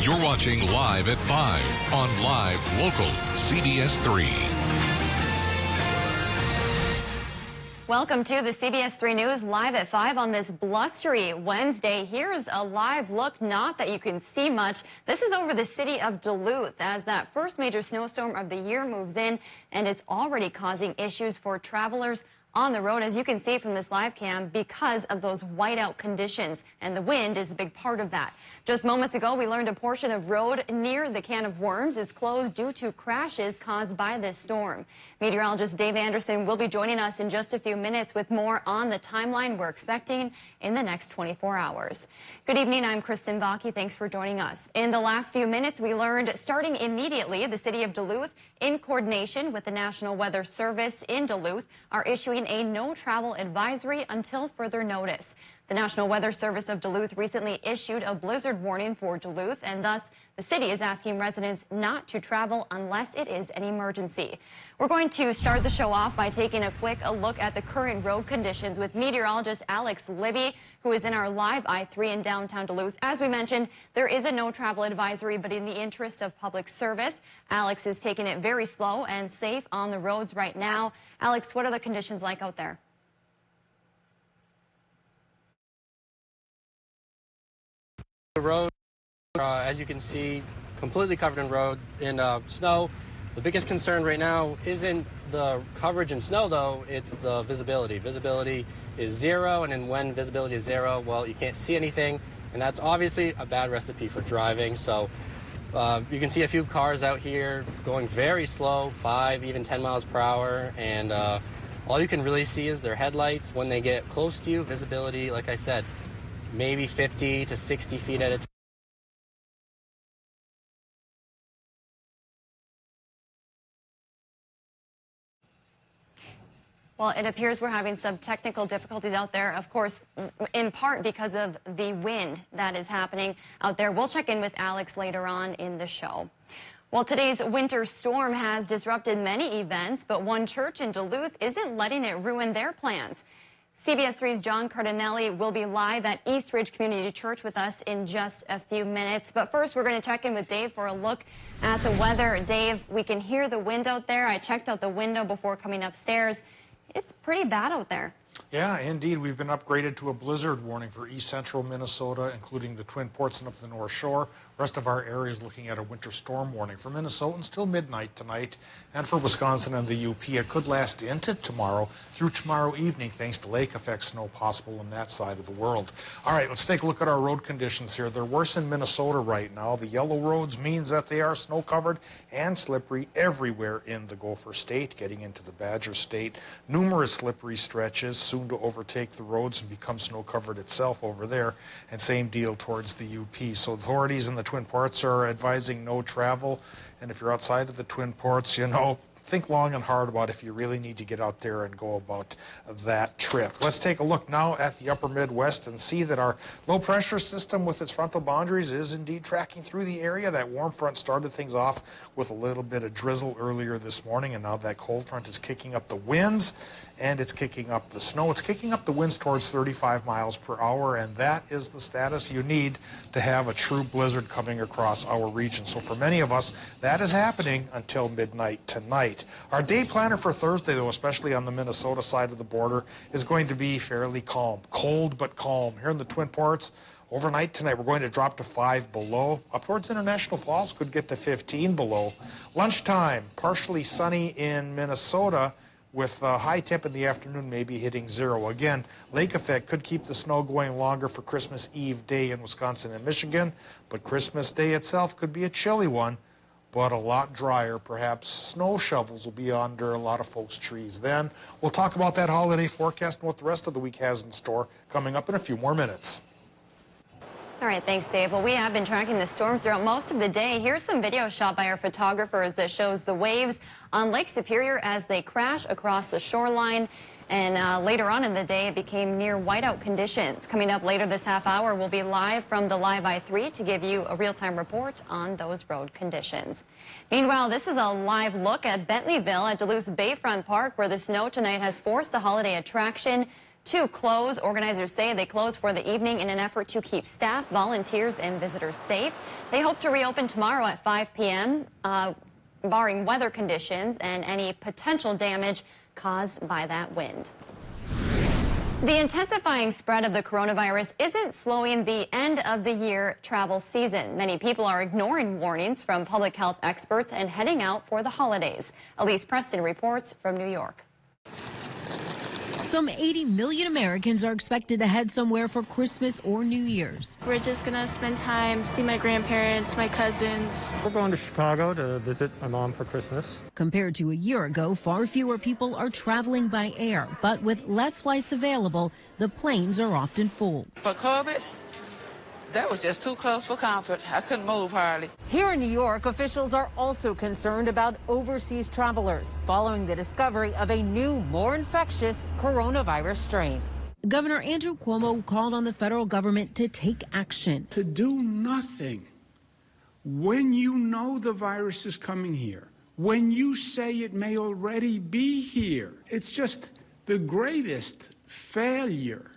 You're watching Live at 5 on Live Local CBS3. Welcome to the CBS3 News Live at 5 on this blustery Wednesday. Here's a live look, not that you can see much. This is over the city of Duluth as that first major snowstorm of the year moves in, and it's already causing issues for travelers on the road, as you can see from this live cam, because of those whiteout conditions, and the wind is a big part of that. Just moments ago, we learned a portion of road near the Can of Worms is closed due to crashes caused by this storm. Meteorologist Dave Anderson will be joining us in just a few minutes with more on the timeline we're expecting in the next 24 hours. Good evening, I'm Kristen Baki. Thanks for joining us. In the last few minutes, we learned starting immediately, the city of Duluth, in coordination with the National Weather Service in Duluth, are issuing a no travel advisory until further notice. The National Weather Service of Duluth recently issued a blizzard warning for Duluth, and thus the city is asking residents not to travel unless it is an emergency. We're going to start the show off by taking a quick look at the current road conditions with meteorologist Alex Libby, who is in our live I-3 in downtown Duluth. As we mentioned, there is a no travel advisory, but in the interest of public service, Alex is taking it very slow and safe on the roads right now. Alex, what are the conditions like out there? The road, as you can see, completely covered in snow. The biggest concern right now isn't the coverage in snow, though. It's the visibility. Visibility is zero, and then when visibility is zero, well, you can't see anything, and that's obviously a bad recipe for driving. So you can see a few cars out here going very slow, 5, even 10 miles per hour, and all you can really see is their headlights. When they get close to you, visibility, like I said, maybe 50 to 60 feet at a time. Well, it appears we're having some technical difficulties out there, of course, in part because of the wind that is happening out there. We'll check in with Alex later on in the show. Well, today's winter storm has disrupted many events, but one church in Duluth isn't letting it ruin their plans. CBS3's John Cardinelli will be live at East Ridge Community Church with us in just a few minutes. But first, we're going to check in with Dave for a look at the weather. Dave, we can hear the wind out there. I checked out the window before coming upstairs. It's pretty bad out there. Yeah, indeed. We've been upgraded to a blizzard warning for east central Minnesota, including the Twin Ports and up the North Shore. The rest of our area is looking at a winter storm warning for Minnesotans till midnight tonight. And for Wisconsin and the UP, it could last into tomorrow through tomorrow evening, thanks to lake effect snow possible on that side of the world. All right, let's take a look at our road conditions here. They're worse in Minnesota right now. The yellow roads means that they are snow covered and slippery everywhere in the Gopher State, getting into the Badger State. Numerous slippery stretches, soon to overtake the roads and become snow covered itself over there, and same deal towards the UP. So authorities in the Twin Ports are advising no travel, and if you're outside of the Twin Ports, you know, think long and hard about if you really need to get out there and go about that trip. Let's take a look now at the upper Midwest and see that our low pressure system with its frontal boundaries is indeed tracking through the area. That warm front started things off with a little bit of drizzle earlier this morning, and now that cold front is kicking up the winds and it's kicking up the snow. It's kicking up the winds towards 35 miles per hour, and that is the status you need to have a true blizzard coming across our region. So for many of us, that is happening until midnight tonight. Our day planner for Thursday, though, especially on the Minnesota side of the border, is going to be fairly calm. Cold but calm. Here in the Twin Ports, overnight tonight, we're going to drop to 5 below. Up towards International Falls, could get to 15 below. Lunchtime, partially sunny in Minnesota, with high temp in the afternoon maybe hitting 0. Again, lake effect could keep the snow going longer for Christmas Eve day in Wisconsin and Michigan, but Christmas Day itself could be a chilly one, but a lot drier. Perhaps snow shovels will be under a lot of folks' trees then. We'll talk about that holiday forecast and what the rest of the week has in store coming up in a few more minutes. All right, thanks, Dave. Well, we have been tracking the storm throughout most of the day. Here's some video shot by our photographers that shows the waves on Lake Superior as they crash across the shoreline. And later on in the day, it became near whiteout conditions. Coming up later this half hour, we'll be live from the Live I-3 to give you a real-time report on those road conditions. Meanwhile, this is a live look at Bentleyville at Duluth's Bayfront Park, where the snow tonight has forced the holiday attraction to close. Organizers say they closed for the evening in an effort to keep staff, volunteers, and visitors safe. They hope to reopen tomorrow at 5 p.m., barring weather conditions and any potential damage caused by that wind. The intensifying spread of the coronavirus isn't slowing the end of the year travel season. Many people are ignoring warnings from public health experts and heading out for the holidays. Elise Preston reports from New York. Some 80 million Americans are expected to head somewhere for Christmas or New Year's. We're just going to spend time, see my grandparents, my cousins. We're going to Chicago to visit my mom for Christmas. Compared to a year ago, far fewer people are traveling by air, but with less flights available, the planes are often full. For COVID, that was just too close for comfort. I couldn't move hardly. Here in New York, officials are also concerned about overseas travelers following the discovery of a new, more infectious coronavirus strain. Governor Andrew Cuomo called on the federal government to take action. To do nothing when you know the virus is coming here, when you say it may already be here. It's just the greatest failure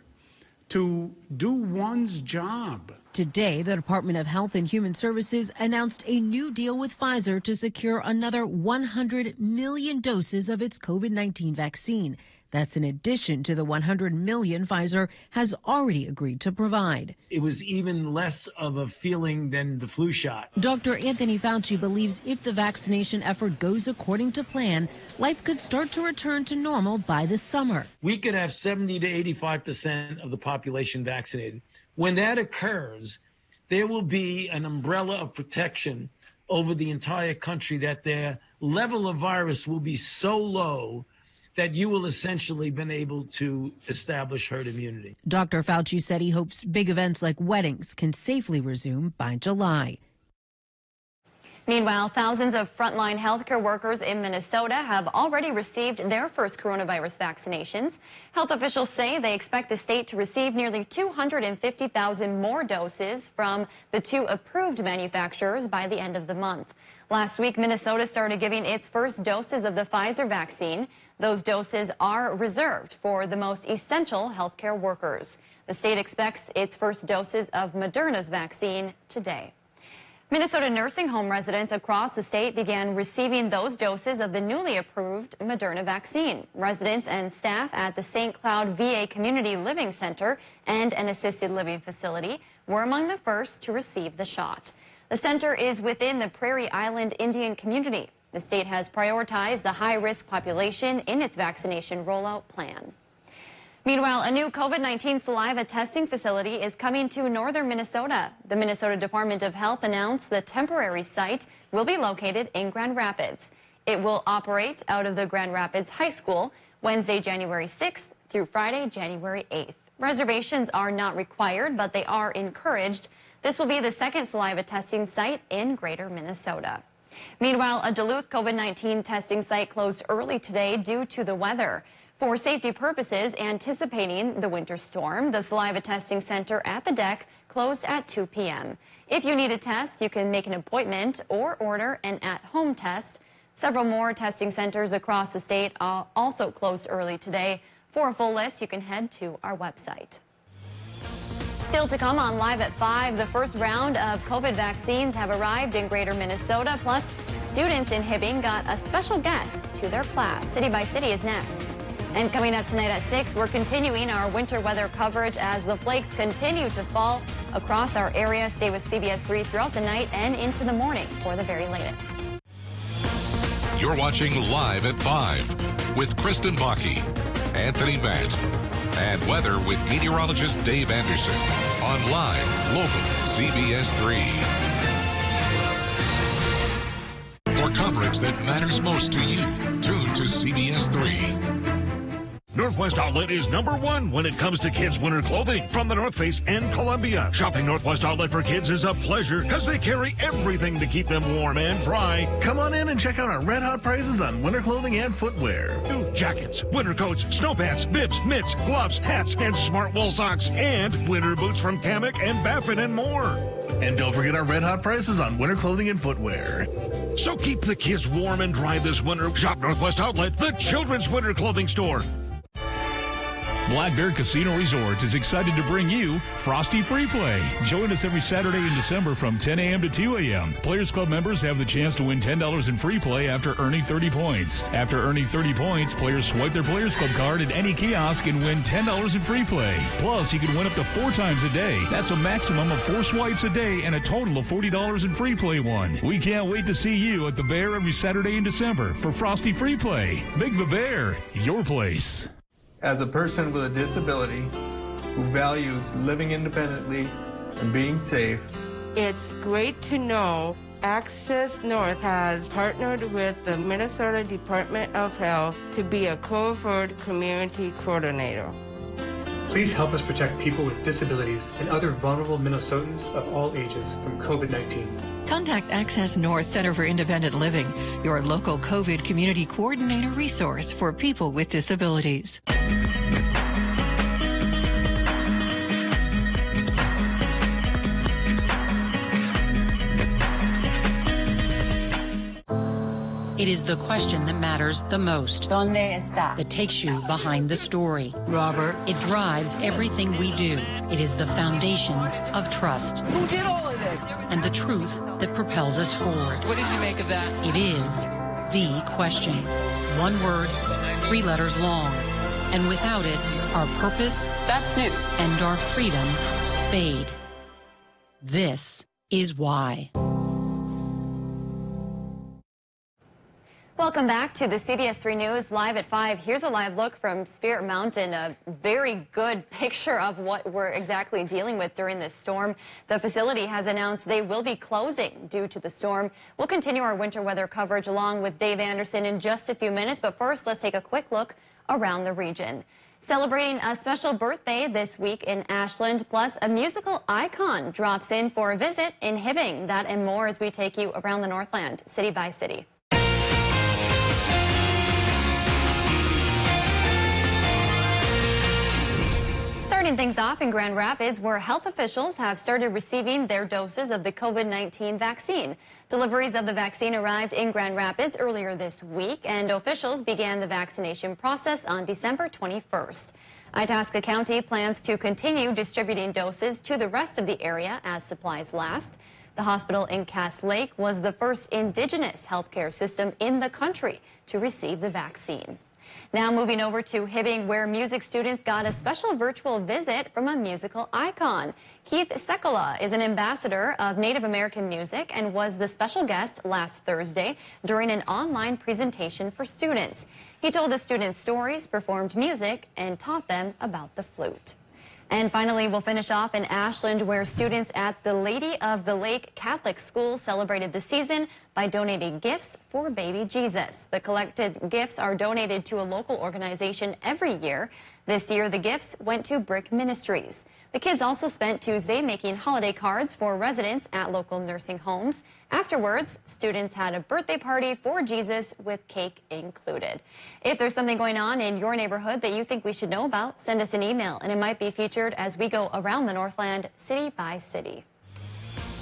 to do one's job. Today, the Department of Health and Human Services announced a new deal with Pfizer to secure another 100 million doses of its COVID-19 vaccine. That's in addition to the 100 million Pfizer has already agreed to provide. It was even less of a feeling than the flu shot. Dr. Anthony Fauci believes if the vaccination effort goes according to plan, life could start to return to normal by the summer. We could have 70 to 85% of the population vaccinated. When that occurs, there will be an umbrella of protection over the entire country that their level of virus will be so low that you will essentially been able to establish herd immunity. Dr. Fauci said he hopes big events like weddings can safely resume by July. Meanwhile, thousands of frontline healthcare workers in Minnesota have already received their first coronavirus vaccinations. Health officials say they expect the state to receive nearly 250,000 more doses from the 2 approved manufacturers by the end of the month. Last week, Minnesota started giving its first doses of the Pfizer vaccine. Those doses are reserved for the most essential healthcare workers. The state expects its first doses of Moderna's vaccine today. Minnesota nursing home residents across the state began receiving those doses of the newly approved Moderna vaccine. Residents and staff at the St. Cloud VA Community Living Center and an assisted living facility were among the first to receive the shot. The center is within the Prairie Island Indian community. The state has prioritized the high-risk population in its vaccination rollout plan. Meanwhile, a new COVID-19 saliva testing facility is coming to northern Minnesota. The Minnesota Department of Health announced the temporary site will be located in Grand Rapids. It will operate out of the Grand Rapids High School Wednesday, January 6th through Friday, January 8th. Reservations are not required, but they are encouraged. This will be the second saliva testing site in greater Minnesota. Meanwhile, a Duluth COVID-19 testing site closed early today due to the weather. For safety purposes, anticipating the winter storm, the saliva testing center at the deck closed at 2 p.m. If you need a test, you can make an appointment or order an at-home test. Several more testing centers across the state are also closed early today. For a full list, you can head to our website. Still to come on Live at 5, the first round of COVID vaccines have arrived in greater Minnesota, plus students in Hibbing got a special guest to their class. City by City is next. And coming up tonight at 6, we're continuing our winter weather coverage as the flakes continue to fall across our area. Stay with CBS3 throughout the night and into the morning for the very latest. You're watching Live at 5 with Kristen Vaki, Anthony Matt, and weather with meteorologist Dave Anderson on Live Local CBS3. For coverage that matters most to you, tune to CBS3. Northwest Outlet is #1 when it comes to kids' winter clothing from the North Face and Columbia. Shopping Northwest Outlet for kids is a pleasure because they carry everything to keep them warm and dry. Come on in and check out our red-hot prices on winter clothing and footwear. New jackets, winter coats, snow pants, bibs, mitts, gloves, hats, and smart wool socks. And winter boots from Kamek and Baffin and more. And don't forget our red-hot prices on winter clothing and footwear. So keep the kids warm and dry this winter. Shop Northwest Outlet, the children's winter clothing store. Blackbeard Casino Resorts is excited to bring you Frosty Free Play. Join us every Saturday in December from 10 a.m. to 2 a.m. Players Club members have the chance to win $10 in free play after earning 30 points. After earning 30 points, players swipe their Players Club card at any kiosk and win $10 in free play. Plus, you can win up to 4 times a day. That's a maximum of 4 swipes a day and a total of $40 in free play won. We can't wait to see you at the Bear every Saturday in December for Frosty Free Play. Make the Bear your place. As a person with a disability who values living independently and being safe, it's great to know Access North has partnered with the Minnesota Department of Health to be a covert community coordinator. Please help us protect people with disabilities and other vulnerable Minnesotans of all ages from COVID-19. Contact Access North Center for Independent Living, your local COVID community coordinator resource for people with disabilities. It is the question that matters the most. ¿Dónde está? That takes you behind the story. Robert. It drives everything we do. It is the foundation of trust. Who did all of this? And the truth that propels us forward. What did you make of that? It is the question. 1 word, 3 letters long. And without it, our purpose, that's news, and our freedom fade. This is why. Welcome back to the CBS3 News Live at 5. Here's a live look from Spirit Mountain, a very good picture of what we're exactly dealing with during this storm. The facility has announced they will be closing due to the storm. We'll continue our winter weather coverage along with Dave Anderson in just a few minutes, but first let's take a quick look around the region. Celebrating a special birthday this week in Ashland, plus a musical icon drops in for a visit in Hibbing. That and more as we take you around the Northland, city by city. Starting things off in Grand Rapids, where health officials have started receiving their doses of the COVID-19 vaccine. Deliveries of the vaccine arrived in Grand Rapids earlier this week, and officials began the vaccination process on December 21st. Itasca County plans to continue distributing doses to the rest of the area as supplies last. The hospital in Cass Lake was the first indigenous healthcare system in the country to receive the vaccine. Now moving over to Hibbing, where music students got a special virtual visit from a musical icon. Keith Sekola is an ambassador of Native American music and was the special guest last Thursday during an online presentation for students. He told the students stories, performed music, and taught them about the flute. And finally, we'll finish off in Ashland, where students at the Lady of the Lake Catholic School celebrated the season by donating gifts for baby Jesus. The collected gifts are donated to a local organization every year. This year, the gifts went to Brick Ministries. The kids also spent Tuesday making holiday cards for residents at local nursing homes. Afterwards, students had a birthday party for Jesus with cake included. If there's something going on in your neighborhood that you think we should know about, send us an email and it might be featured as we go around the Northland city by city.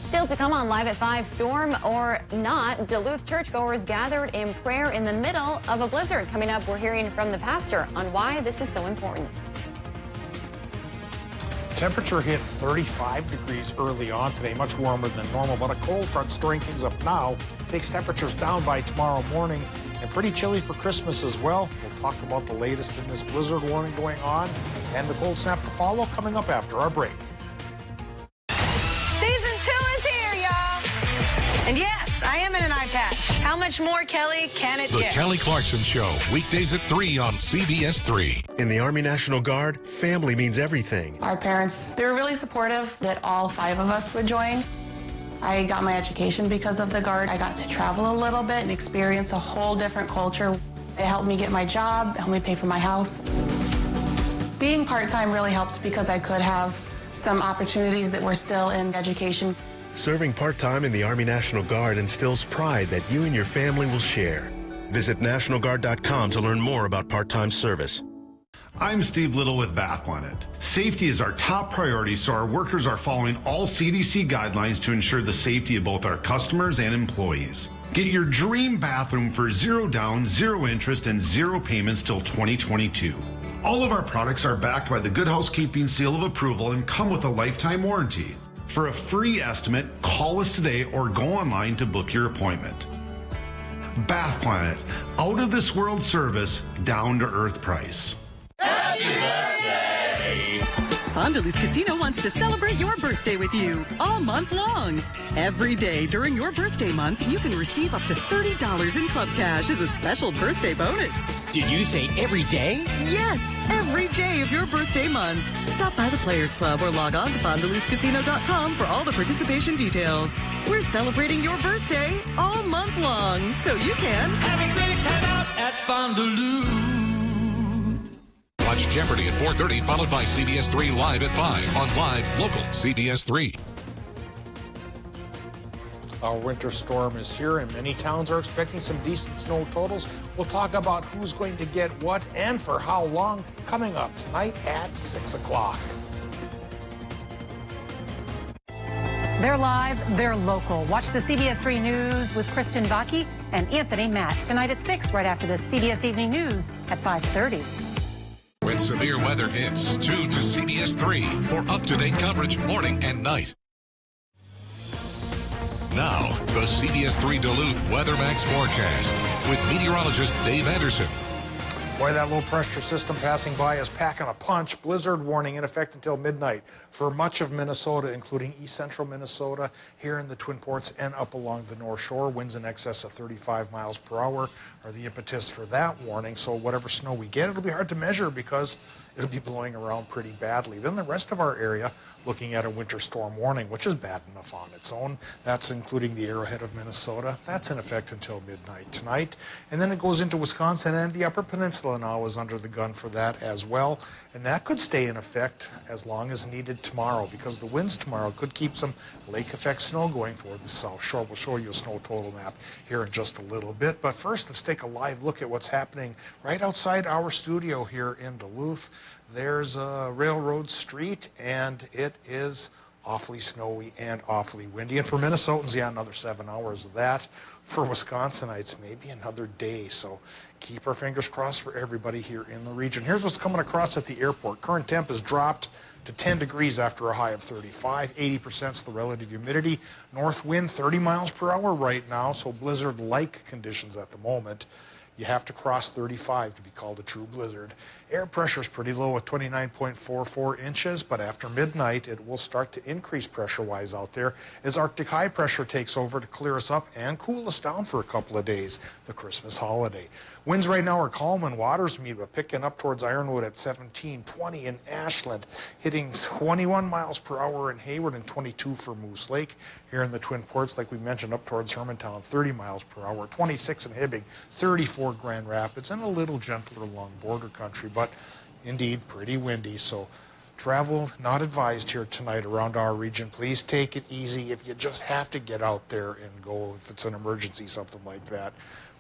Still to come on Live at 5, storm or not, Duluth churchgoers gathered in prayer in the middle of a blizzard. Coming up, we're hearing from the pastor on why this is so important. Temperature hit 35 degrees early on today, much warmer than normal, but a cold front storing things up now takes temperatures down by tomorrow morning, and pretty chilly for Christmas as well. We'll talk about the latest in this blizzard warning going on and the cold snap to follow coming up after our break. Season 2 is here, y'all. And yes, I am in an eye patch. How much more, Kelly, can it get? The get? Kelly Clarkson Show, weekdays at 3 on CBS3. In the Army National Guard, family means everything. Our parents, they were really supportive that all 5 of us would join. I got my education because of the Guard. I got to travel a little bit and experience a whole different culture. It helped me get my job, helped me pay for my house. Being part-time really helped because I could have some opportunities that were still in education. Serving part-time in the Army National Guard instills pride that you and your family will share. Visit NationalGuard.com to learn more about part-time service. I'm Steve Little with Bath Planet. Safety is our top priority, so our workers are following all CDC guidelines to ensure the safety of both our customers and employees. Get your dream bathroom for $0 down, 0 interest, and 0 payments till 2022. All of our products are backed by the Good Housekeeping seal of approval and come with a lifetime warranty. For a free estimate, call us today or go online to book your appointment. Bath Planet, out of this world service, down to earth price. Happy birthday! Duluth Casino wants to celebrate your birthday with you all month long. Every day during your birthday month, you can receive up to $30 in club cash as a special birthday bonus. Did you say every day? Yes, every day of your birthday month. Stop by the Players Club or log on to FondDuluthCasino.com for all the participation details. We're celebrating your birthday all month long, so you can have a great time out at Fond du Lac. Watch Jeopardy at 4:30, followed by CBS3 Live at 5 on Live Local CBS3. Our winter storm is here, and many towns are expecting some decent snow totals. We'll talk about who's going to get what and for how long coming up tonight at 6 o'clock. They're live, they're local. Watch the CBS3 News with Kristen Vaki and Anthony Matt tonight at 6, right after the CBS Evening News at 5:30. When severe weather hits, tune to CBS3 for up-to-date coverage morning and night. Now, the CBS3 Duluth Weather Max forecast with meteorologist Dave Anderson. Boy, that low-pressure system passing by is packing a punch. Blizzard warning in effect until midnight for much of Minnesota, including east central Minnesota, here in the Twin Ports and up along the North Shore. Winds in excess of 35 miles per hour are the impetus for that warning. So whatever snow we get, it'll be hard to measure because it'll be blowing around pretty badly. Then the rest of our area looking at a winter storm warning, which is bad enough on its own. That's including the arrowhead of Minnesota. That's in effect until midnight tonight. And then it goes into Wisconsin, and the Upper Peninsula now is under the gun for that as well. And that could stay in effect as long as needed tomorrow, because the winds tomorrow could keep some lake effect snow going for the South Shore. We'll show you a snow total map here in just a little bit. But first, let's take a live look at what's happening right outside our studio here in Duluth. There's Railroad Street, and it is awfully snowy and awfully windy. And for Minnesotans, yeah, another 7 hours of that. For Wisconsinites, maybe another day. So keep our fingers crossed for everybody here in the region. Here's what's coming across at the airport. Current temp has dropped to 10 degrees after a high of 35. 80% is the relative humidity. North wind 30 miles per hour right now, so blizzard-like conditions at the moment. You have to cross 35 to be called a true blizzard. Air pressure is pretty low at 29.44 inches, but after midnight, it will start to increase pressure-wise out there as Arctic high pressure takes over to clear us up and cool us down for a couple of days, the Christmas holiday. Winds right now are calm in Watersmead, but picking up towards Ironwood at 17, 20 in Ashland, hitting 21 miles per hour in Hayward and 22 for Moose Lake. Here in the Twin Ports, like we mentioned, up towards Hermantown, 30 miles per hour, 26 in Hibbing, 34 Grand Rapids, and a little gentler along border country, but indeed pretty windy. So travel not advised here tonight around our region. Please take it easy. If you just have to get out there and go, if it's an emergency, something like that,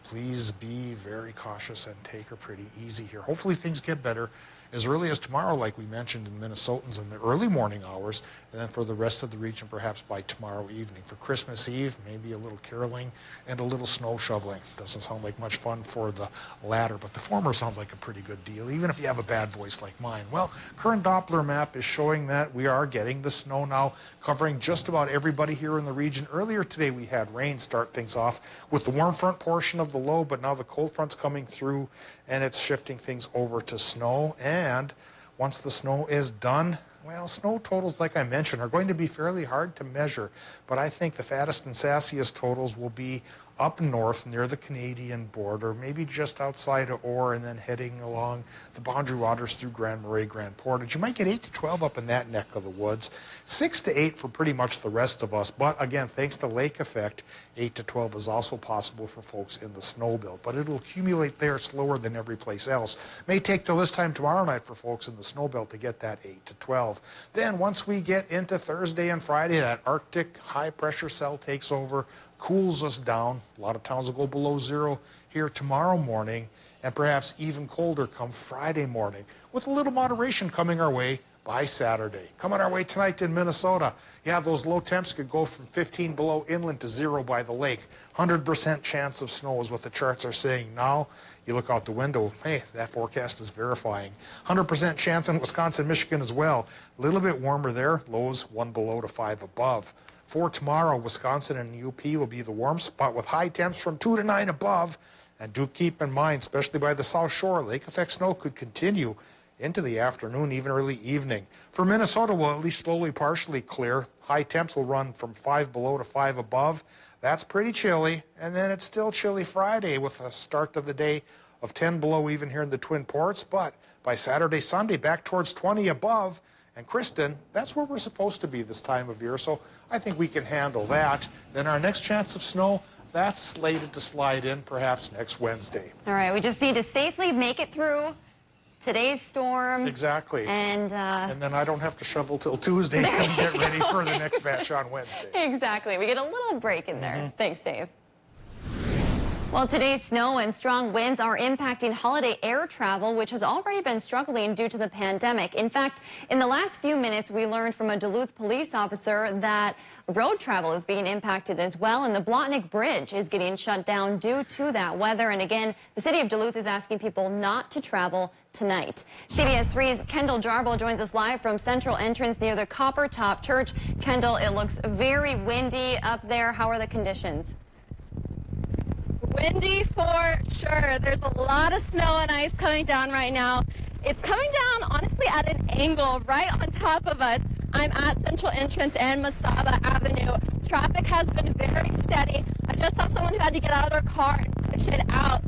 please be very cautious and take her pretty easy here. Hopefully things get better as early as tomorrow, like we mentioned, in Minnesotans in the early morning hours, and then for the rest of the region, perhaps by tomorrow evening. For Christmas Eve, maybe a little caroling and a little snow shoveling. Doesn't sound like much fun for the latter, but the former sounds like a pretty good deal, even if you have a bad voice like mine. Well, current Doppler map is showing that we are getting the snow now, covering just about everybody here in the region. Earlier today, we had rain start things off with the warm front portion of the low, but now the cold front's coming through, and it's shifting things over to snow. And once the snow is done, well, snow totals, like I mentioned, are going to be fairly hard to measure, but I think the fattest and sassiest totals will be up north near the Canadian border, maybe just outside of Orr, and then heading along the boundary waters through Grand Marais, Grand Portage. You might get 8 to 12 up in that neck of the woods, 6 to 8 for pretty much the rest of us. But again, thanks to lake effect, 8 to 12 is also possible for folks in the snow belt, but it'll accumulate there slower than every place else. May take till this time tomorrow night for folks in the snow belt to get that 8 to 12. Then once we get into Thursday and Friday, that Arctic high pressure cell takes over, cools us down. A lot of towns will go below zero here tomorrow morning, and perhaps even colder come Friday morning, with a little moderation coming our way by Saturday. Coming our way tonight in Minnesota, yeah, those low temps could go from 15 below inland to 0 by the lake. 100% chance of snow is what the charts are saying now. you look out the window, hey, that forecast is verifying. 100% chance in Wisconsin, Michigan as well. A little bit warmer there, lows 1 below to 5 above. For tomorrow, Wisconsin and UP will be the warm spot with high temps from 2 to 9 above. And do keep in mind, especially by the South Shore, lake effect snow could continue into the afternoon, even early evening. For Minnesota, we'll at least slowly partially clear. High temps will run from 5 below to 5 above. That's pretty chilly. And then it's still chilly Friday with a start of the day of 10 below even here in the Twin Ports. But by Saturday, Sunday, back towards 20 above. And Kristen, that's where we're supposed to be this time of year. So I think we can handle that. Then our next chance of snow, that's slated to slide in perhaps next Wednesday. All right, we just need to safely make it through today's storm. Exactly. And then I don't have to shovel till Tuesday and get ready for the next batch on Wednesday. Exactly. We get a little break in there. Thanks, Dave. Well, today's snow and strong winds are impacting holiday air travel, which has already been struggling due to the pandemic. In fact, in the last few minutes, we learned from a Duluth police officer that road travel is being impacted as well, and the Blotnick Bridge is getting shut down due to that weather. And again, the city of Duluth is asking people not to travel tonight. CBS 3's Kendall Jarbo joins us live from Central Entrance near the Copper Top Church. Kendall, it looks very windy up there. How are the conditions? Windy for sure. There's a lot of snow and ice coming down right now. It's coming down, honestly, at an angle right on top of us. I'm at Central Entrance and Masaba Avenue. Traffic has been very steady. I just saw someone who had to get out of their car and push it out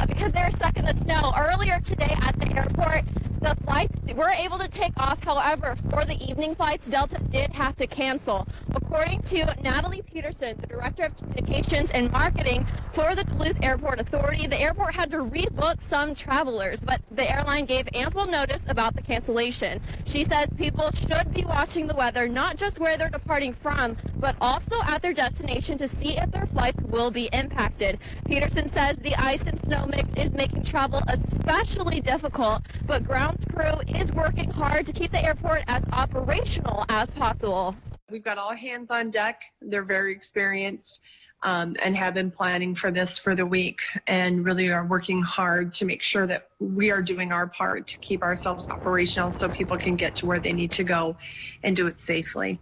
because they were stuck in the snow. Earlier today at the airport, the flights were able to take off. However, for the evening flights, Delta did have to cancel. According to Natalie Peterson, the Director of Communications and Marketing for the Duluth Airport Authority, the airport had to rebook some travelers, but the airline gave ample notice about the cancellation. She says people should be watching the weather, not just where they're departing from, but also at their destination to see if their flights will be impacted. Peterson says the ice and snow mix is making travel especially difficult, but ground crew is working hard to keep the airport as operational as possible. We've got all hands on deck. They're very experienced and have been planning for this for the week and really are working hard to make sure that we are doing our part to keep ourselves operational so people can get to where they need to go and do it safely.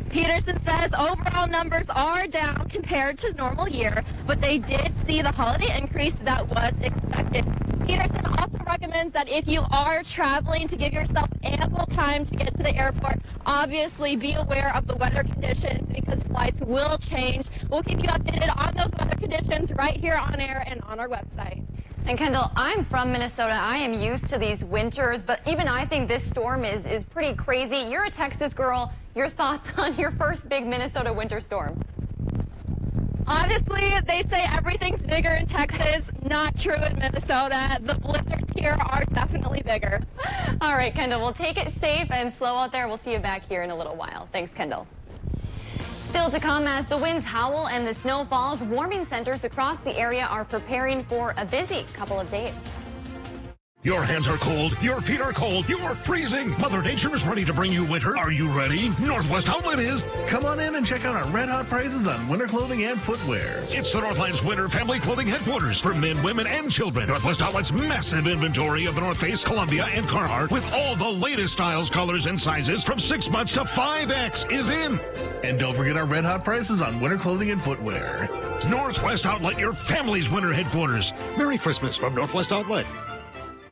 Peterson says overall numbers are down compared to normal year, but they did see the holiday increase that was expected. Peterson also recommends that if you are traveling, to give yourself ample time to get to the airport. Obviously, be aware of the weather conditions because flights will change. We'll keep you updated on those weather conditions right here on air and on our website. And Kendall, I'm from Minnesota. I am used to these winters, but even I think this storm is pretty crazy. You're a Texas girl. Your thoughts on your first big Minnesota winter storm? Honestly, they say everything's bigger in Texas. Not true in Minnesota. The blizzards here are definitely bigger. All right, Kendall, we'll take it safe and slow out there. We'll see you back here in a little while. Thanks, Kendall. Still to come, as the winds howl and the snow falls, warming centers across the area are preparing for a busy couple of days. Your hands are cold, your feet are cold, you're freezing. Mother Nature is ready to bring you winter. Are you ready? Northwest Outlet is. Come on in and check out our red hot prices on winter clothing and footwear. It's the Northland's winter family clothing headquarters for men, women, and children. Northwest Outlet's massive inventory of the North Face, Columbia, and Carhartt with all the latest styles, colors, and sizes from 6 months to 5X is in. And don't forget our red hot prices on winter clothing and footwear. Northwest Outlet, your family's winter headquarters. Merry Christmas from Northwest Outlet.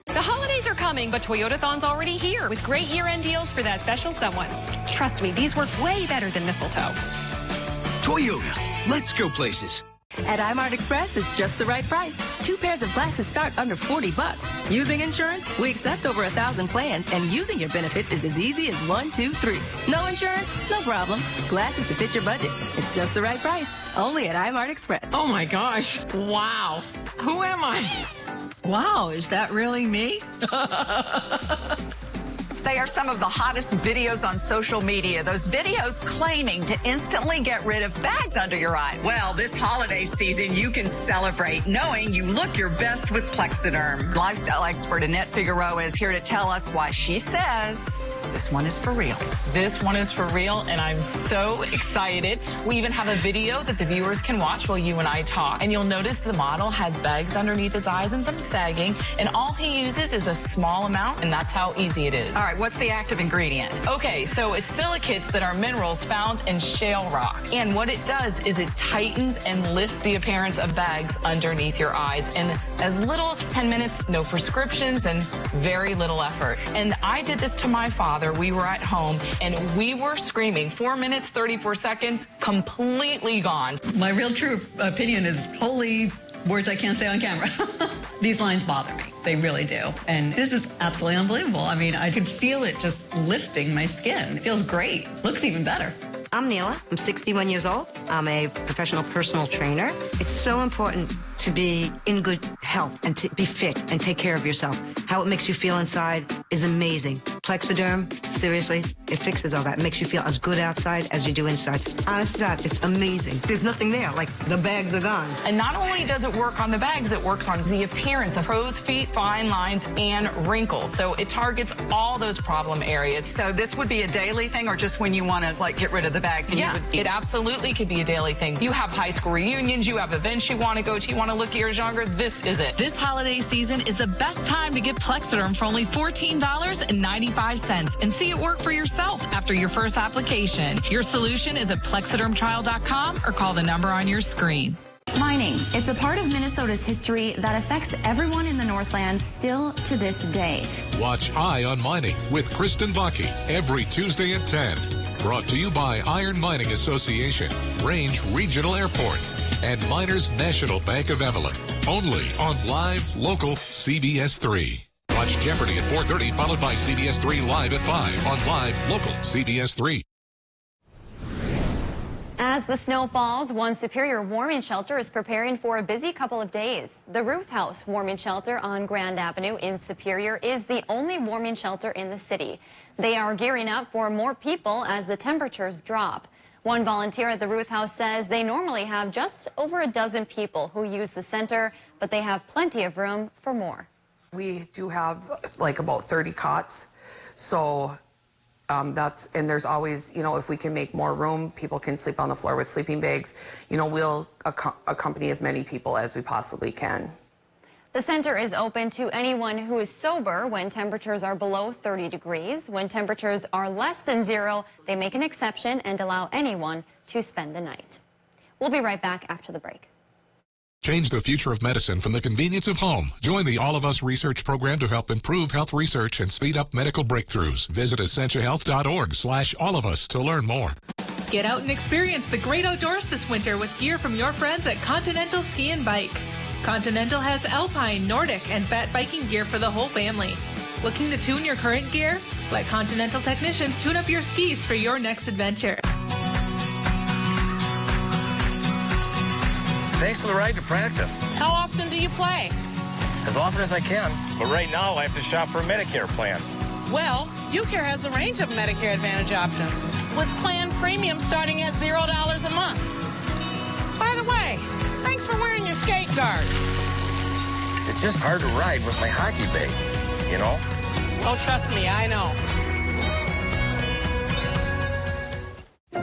The holidays are coming, but Toyotathon's already here with great year-end deals for that special someone. Trust me, these work way better than mistletoe. Toyota, let's go places. At iMart Express, it's just the right price. 2 pairs of glasses start under $40. Using insurance, we accept over 1,000 plans, and using your benefits is as easy as 1, 2, 3. No insurance? No problem. Glasses to fit your budget. It's just the right price. Only at iMart Express. Oh my gosh. Wow. Who am I? Wow, is that really me? They are some of the hottest videos on social media. Those videos claiming to instantly get rid of bags under your eyes. Well, this holiday season, you can celebrate knowing you look your best with Plexiderm. Lifestyle expert Annette Figueroa is here to tell us why she says this one is for real. This one is for real, and I'm so excited. We even have a video that the viewers can watch while you and I talk. And you'll notice the model has bags underneath his eyes and some sagging, and all he uses is a small amount, and that's how easy it is. All right, what's the active ingredient? Okay, so it's silicates that are minerals found in shale rock. And what it does is it tightens and lifts the appearance of bags underneath your eyes in as little as 10 minutes, no prescriptions, and very little effort. And I did this to my father. We were at home, and we were screaming. 4 minutes, 34 seconds, completely gone. My real true opinion is holy words I can't say on camera. These lines bother me. They really do. And this is absolutely unbelievable. I mean, I could feel it just lifting my skin. It feels great. Looks even better. I'm Neela. I'm 61 years old. I'm a professional personal trainer. It's so important to be in good health and to be fit and take care of yourself. How it makes you feel inside is amazing. Plexiderm, seriously, it fixes all that. It makes you feel as good outside as you do inside. Honest to God, it's amazing. There's nothing there. Like, the bags are gone. And not only does it work on the bags, it works on the appearance of crow's feet, fine lines, and wrinkles. So it targets all those problem areas. So this would be a daily thing, or just when you want to, like, get rid of the bags? And yeah, it absolutely could be a daily thing. You have high school reunions, you have events you want to go to, you want to look years younger, this is it. This holiday season is the best time to get Plexiderm for only $14.95 and see it work for yourself after your first application. Your solution is at plexidermtrial.com or call the number on your screen. Mining. It's a part of Minnesota's history that affects everyone in the Northland still to this day. Watch Eye on Mining with Kristen Vaki every Tuesday at 10. Brought to you by Iron Mining Association, Range Regional Airport, and Miners National Bank of Evelyn. Only on live, local CBS3. Watch Jeopardy at 4:30, followed by CBS3 Live at 5 on live, local CBS3. As the snow falls, one Superior warming shelter is preparing for a busy couple of days. The Ruth House warming shelter on Grand Avenue in Superior is the only warming shelter in the city. They are gearing up for more people as the temperatures drop. One volunteer at the Ruth House says they normally have just over a dozen people who use the center, but they have plenty of room for more. We do have like about 30 cots, so and there's always, if we can make more room, people can sleep on the floor with sleeping bags. We'll accompany as many people as we possibly can. The center is open to anyone who is sober when temperatures are below 30 degrees. When temperatures are less than 0, they make an exception and allow anyone to spend the night. We'll be right back after the break. Change the future of medicine from the convenience of home. Join the All of Us research program to help improve health research and speed up medical breakthroughs. Visit essentialhealth.org/allofus to learn more. Get out and experience the great outdoors this winter with gear from your friends at Continental Ski and Bike. Continental has alpine, Nordic, and fat biking gear for the whole family. Looking to tune your current gear? Let Continental technicians tune up your skis for your next adventure. Thanks for the ride to practice. How often do you play? As often as I can, but right now I have to shop for a Medicare plan. Well, UCare has a range of Medicare Advantage options, with plan premium starting at $0 a month. By the way, thanks for wearing your skate guard. It's just hard to ride with my hockey bag, Oh, trust me, I know.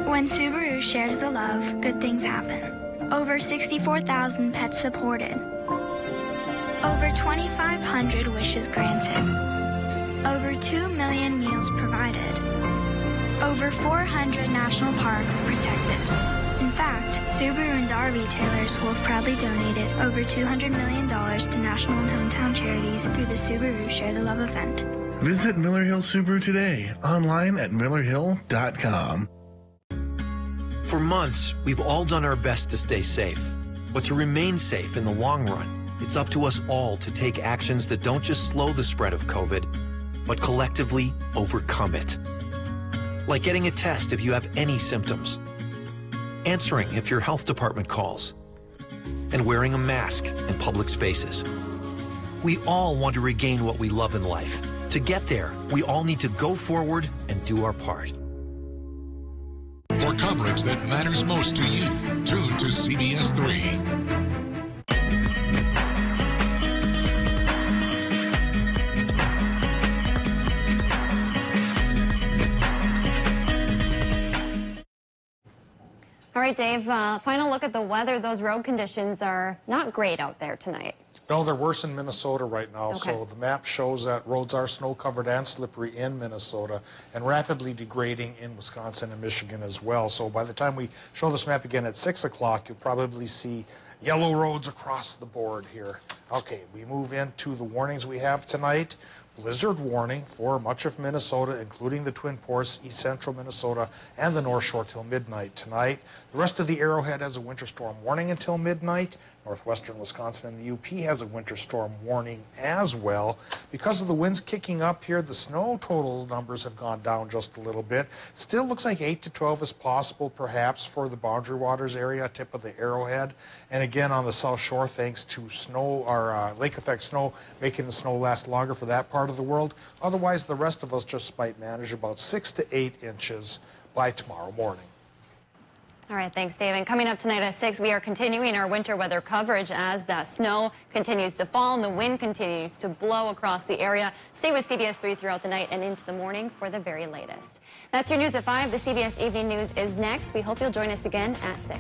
When Subaru shares the love, good things happen. Over 64,000 pets supported. Over 2,500 wishes granted. Over 2 million meals provided. Over 400 national parks protected. In fact, Subaru and our retailers will have proudly donated over $200 million to national and hometown charities through the Subaru Share the Love event. Visit Miller Hill Subaru today, online at millerhill.com. For months, we've all done our best to stay safe. But to remain safe in the long run, it's up to us all to take actions that don't just slow the spread of COVID, but collectively overcome it. Like getting a test if you have any symptoms, answering if your health department calls, and wearing a mask in public spaces. We all want to regain what we love in life, To get there, we all need to go forward and do our part. For coverage that matters most to you, tune to CBS3. All right, Dave, final look at the weather. Those road conditions are not great out there tonight. No, they're worse in Minnesota right now. Okay. So the map shows that roads are snow-covered and slippery in Minnesota and rapidly degrading in Wisconsin and Michigan as well. So by the time we show this map again at 6 o'clock, you'll probably see yellow roads across the board here. Okay, we move into the warnings we have tonight. Blizzard warning for much of Minnesota, including the Twin Ports, east central Minnesota, and the North Shore till midnight tonight. The rest of the Arrowhead has a winter storm warning until midnight. Northwestern Wisconsin and the UP has a winter storm warning as well. Because of the winds kicking up here, the snow total numbers have gone down just a little bit. Still looks like 8 to 12 is possible, perhaps, for the Boundary Waters area, tip of the Arrowhead. And again, on the South Shore, thanks to snow or lake effect snow, making the snow last longer for that part of the world. Otherwise, the rest of us just might manage about 6 to 8 inches by tomorrow morning. All right, thanks, Dave. And coming up tonight at 6, we are continuing our winter weather coverage as that snow continues to fall and the wind continues to blow across the area. Stay with CBS3 throughout the night and into the morning for the very latest. That's your news at 5. The CBS Evening News is next. We hope you'll join us again at 6.